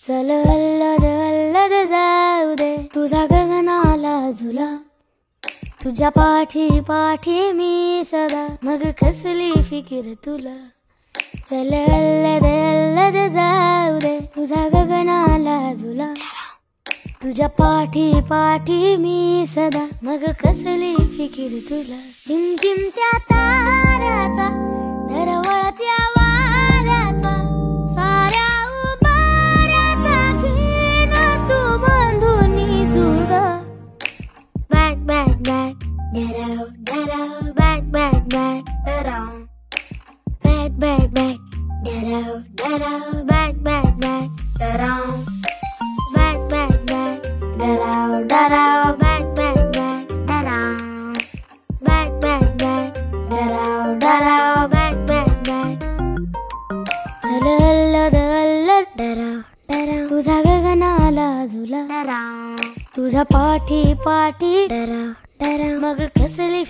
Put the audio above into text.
चल अल्लद अल्लद जाऊ दे तुझा गगनाला झुला, तुझ्या पाठी पाठी मी सदा, मग कसली फिकीर तुला. चल अल्लद अल्लद जाऊ दे तुझा गगनाला झुला, तुझ्या पाठी पाठी मी सदा, मग कसली फिकीर तुला. टिमटिमत्या ताऱ्याचा दरवळत्या वाऱ्याचा, साऱ्या उभाऱ्याचा घेन तू बांधूनी जुड. बॅक बॅक बॅक डराव डराव, बॅक बॅक बॅक डराव, बॅक बॅक बॅक डराव डराव, बॅक बॅक बॅक डराव, बॅक बॅक बॅक डराव डराव, बॅक बॅक बॅक डराव, बॅक बॅक बॅक डराव डराव, बॅक बॅक बॅक. चल अल्लद अल्लद डराव डराव तुझा गगनाला झुला, तुझ्या पाठी पाठी डराव डराव, मग कसली